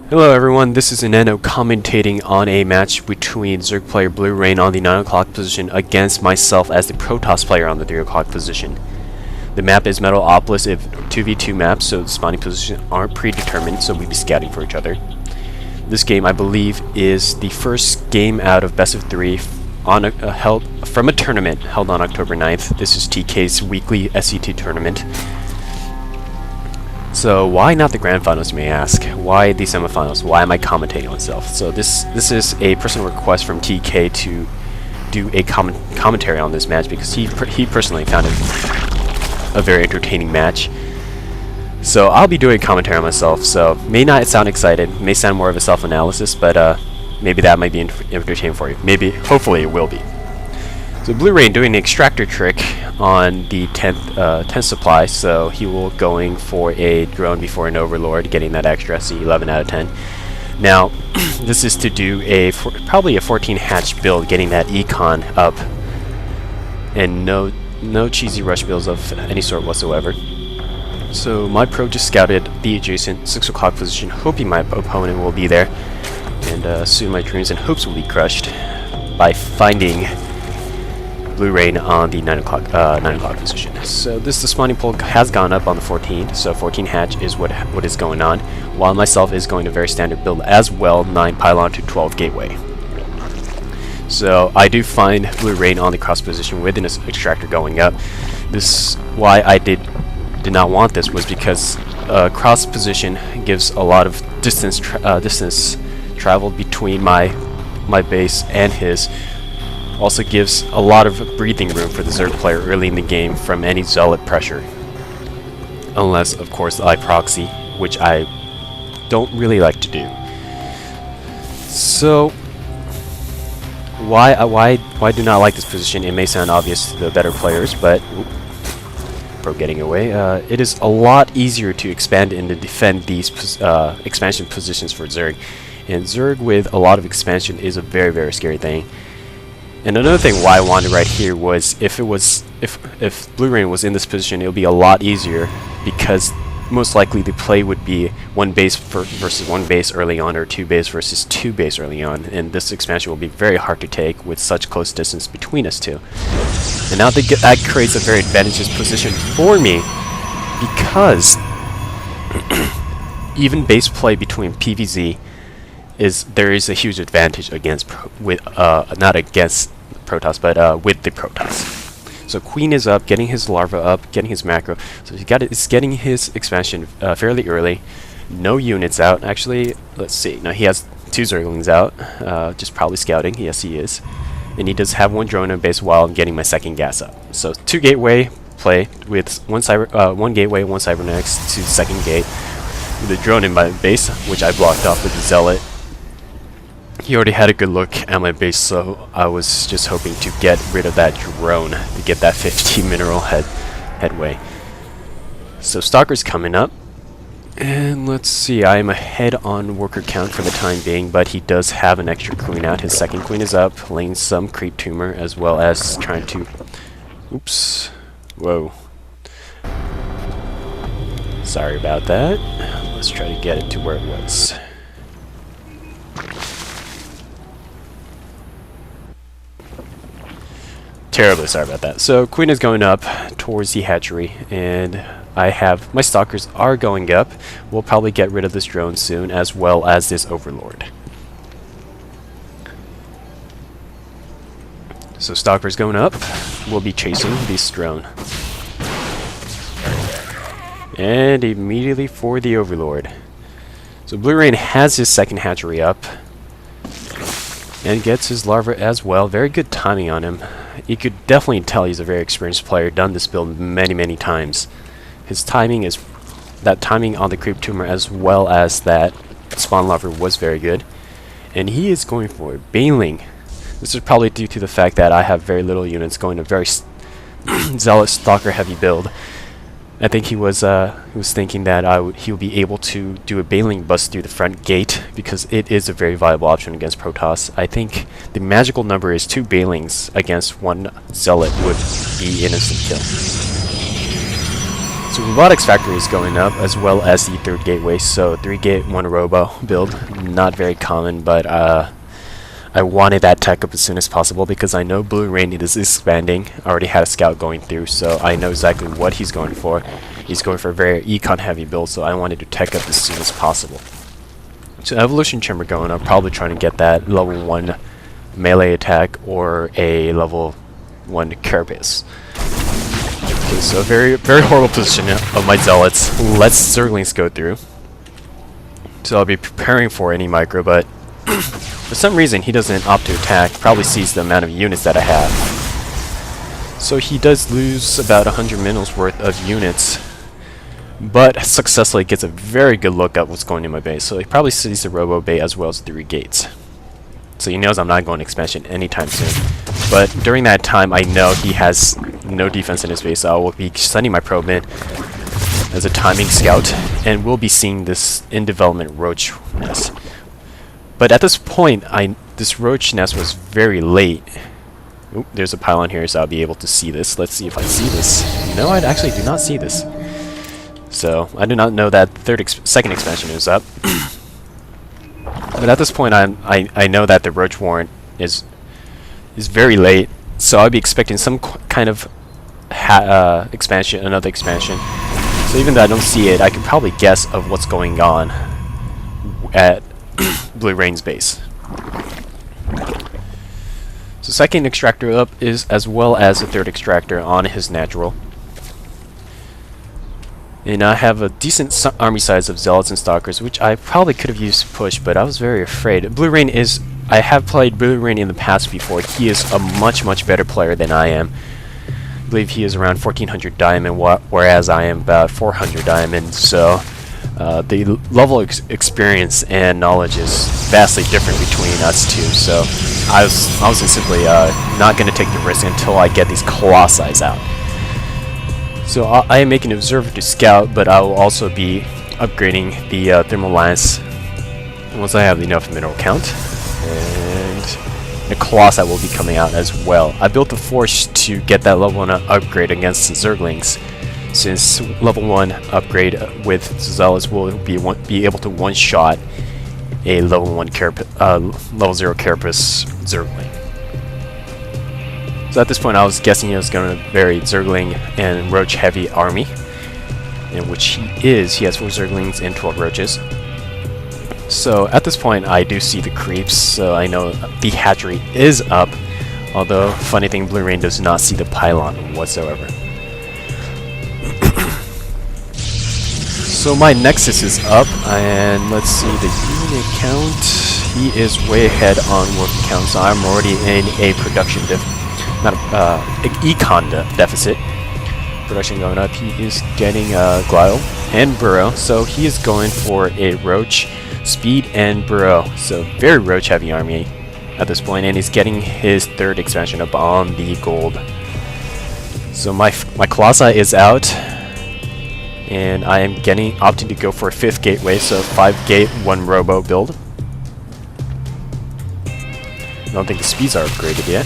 Hello everyone, this is Ineno commentating on a match between Zerg player Bluerain on the 9 o'clock position against myself as the Protoss player on the 3 o'clock position. The map is Metalopolis, a 2v2 map, so the spawning positions aren't predetermined, so we'll be scouting for each other. This game, I believe, is the first game out of best of 3 held from a tournament held on October 9th. This is TK's weekly SC2 Tournament. So why not the grand finals, you may ask? Why the semifinals? Why am I commentating myself? So this is a personal request from TK to do a commentary on this match because he personally found it a very entertaining match. So I'll be doing a commentary on myself, so may not sound excited, may sound more of a self-analysis, but maybe that might be entertaining for you. Maybe, hopefully it will be. So Bluerain doing the extractor trick on the 10th supply, so he will going for a drone before an overlord, getting that extra, so 11 out of 10. Now, this is to do probably a 14 hatch build, getting that econ up, and no cheesy rush builds of any sort whatsoever. So my pro just scouted the adjacent 6 o'clock position, hoping my opponent will be there, and soon my dreams and hopes will be crushed by finding Bluerain on the 9 o'clock position. So the spawning pool has gone up on the 14th, so 14 hatch is what is going on, while myself is going to very standard build as well, 9 pylon to 12 gateway. So I do find Bluerain on the cross position with an extractor going up. This why I did not want this was because cross position gives a lot of distance traveled between my base and his. Also gives a lot of breathing room for the Zerg player early in the game from any zealot pressure. Unless, of course, I proxy, which I don't really like to do. So, why do not like this position? It may sound obvious to the better players, but pro getting away. It is a lot easier to expand and to defend these expansion positions for Zerg. And Zerg with a lot of expansion is a very, very scary thing. And another thing why I wanted right here was if Bluerain was in this position, it would be a lot easier because most likely the play would be 1 base versus 1 base early on, or 2 base versus 2 base early on, and this expansion will be very hard to take with such close distance between us two. And now that creates a very advantageous position for me because even base play between PvZ there is a huge advantage against not against Protoss, but with the Protoss. So Queen is up, getting his larva up, getting his macro. So he's getting his expansion fairly early. No units out. Actually, let's see. Now he has 2 Zerglings out, just probably scouting. Yes, he is. And he does have 1 drone in base while I'm getting my 2nd gas up. So 2 gateway play with 1 gateway, 1 cybernetics to 2nd gate. With the drone in my base, which I blocked off with the zealot. He already had a good look at my base, so I was just hoping to get rid of that drone to get that 15 mineral headway. So Stalker's coming up, and let's see, I am ahead on worker count for the time being, but he does have an extra queen out. His 2nd queen is up, laying some creep tumor as well as trying to... Oops. Whoa. Sorry about that. Let's try to get it to where it was. Terribly sorry about that. So Queen is going up towards the hatchery, and my stalkers are going up. We'll probably get rid of this drone soon, as well as this overlord. So stalker's going up. We'll be chasing this drone. And immediately for the overlord. So Bluerain has his 2nd hatchery up. And gets his larva as well. Very good timing on him. You could definitely tell he's a very experienced player, done this build many times. His timing is... that timing on the creep tumor as well as that spawn larva was very good. And he is going for Baneling. This is probably due to the fact that I have very little units going to very zealous stalker heavy build. I think he was thinking that he would be able to do a Baneling bust through the front gate because it is a very viable option against Protoss. I think the magical number is 2 Banelings against 1 Zealot would be an instant kill. So Robotics Factory is going up, as well as the third gateway. So 3 gate, 1 robo build. Not very common, but I wanted that tech up as soon as possible because I know Bluerain is expanding. I already had a scout going through, so I know exactly what he's going for. He's going for a very econ heavy build, so I wanted to tech up as soon as possible. So Evolution Chamber going up, probably trying to get that level 1 melee attack or a level 1 carapace. Okay, so very horrible position of my zealots. Let's Zerglings go through. So I'll be preparing for any micro, but for some reason he doesn't opt to attack. Probably sees the amount of units that I have. So he does lose about 100 minerals worth of units, but successfully gets a very good look at what's going in my base. So he probably sees the Robo Bay as well as 3 gates. So he knows I'm not going expansion anytime soon. But during that time, I know he has no defense in his base, so I will be sending my probe in as a timing scout, and we'll be seeing this in development roach nest. But at this point, this roach nest was very late. Oop, there's a pylon here, so I'll be able to see this. Let's see if I see this. No, I actually do not see this. So I do not know that second expansion is up. But at this point, I know that the roach warrant is very late, so I'll be expecting some kind of expansion, another expansion. So even though I don't see it, I can probably guess of what's going on at Bluerain's base. So second extractor up is as well as the third extractor on his natural. And I have a decent army size of zealots and stalkers, which I probably could have used to push, but I was very afraid. Bluerain is... I have played Bluerain in the past before. He is a much better player than I am. I believe he is around 1400 diamond, whereas I am about 400 diamond, so the level of experience and knowledge is vastly different between us two, so I was simply not going to take the risk until I get these colossi out. So I am making an observer to scout, but I will also be upgrading the thermal lance once I have enough mineral count. And the Colossi will be coming out as well. I built the Forge to get that level 1 upgrade against the Zerglings, since level 1 upgrade with Zealots will be able to one-shot a level 1 level 0 Carapace Zergling. So at this point I was guessing he was going to bury Zergling and Roach heavy army, in which he is. He has 4 Zerglings and 12 Roaches. So at this point I do see the creeps, so I know the hatchery is up, although funny thing, Bluerain does not see the pylon whatsoever. So my Nexus is up, and let's see the unit count. He is way ahead on working count, so I'm already in a production econ deficit. Production going up. He is getting Glyle and Burrow, so he is going for a Roach, Speed, and Burrow. So very Roach heavy army at this point, and he's getting his third expansion up on the gold. So my Colossi is out, and I am opting to go for a 5th gateway, so 5 gate, 1 robo build. I don't think the speeds are upgraded yet.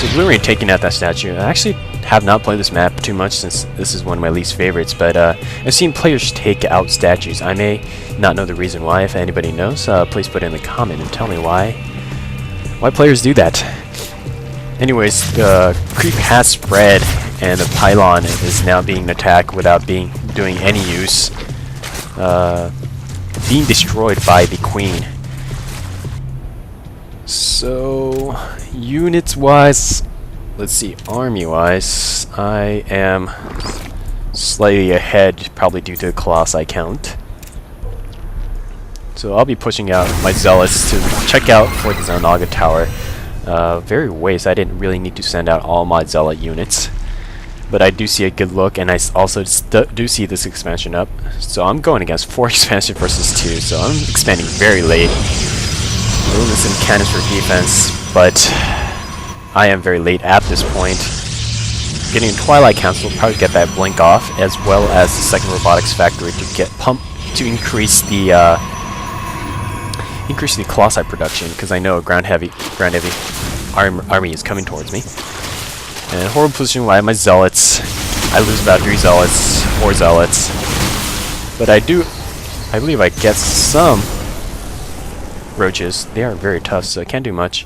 So Bluerain taking out that statue. I actually have not played this map too much since this is one of my least favorites, but I've seen players take out statues. I may not know the reason why. If anybody knows, please put it in the comment and tell me why players do that. Anyways, the creep has spread, and the pylon is now being attacked without doing any use, being destroyed by the queen. So, units-wise, let's see, army-wise, I am slightly ahead, probably due to the Colossi count. So I'll be pushing out my Zealots to check out for the Zanaga Tower. Very waste, I didn't really need to send out all my Zealot units. But I do see a good look, and I also do see this expansion up. So I'm going against 4 expansion versus 2, so I'm expanding very late. Moving some cannons for defense, but I am very late at this point. Getting Twilight Council will probably get that blink off, as well as the second robotics factory to get pumped to increase the Colossi production, because I know a ground heavy army is coming towards me. And horrible position. Why my zealots? I lose about 3 zealots, 4 zealots. But I believe I get some roaches. They are very tough, so I can't do much.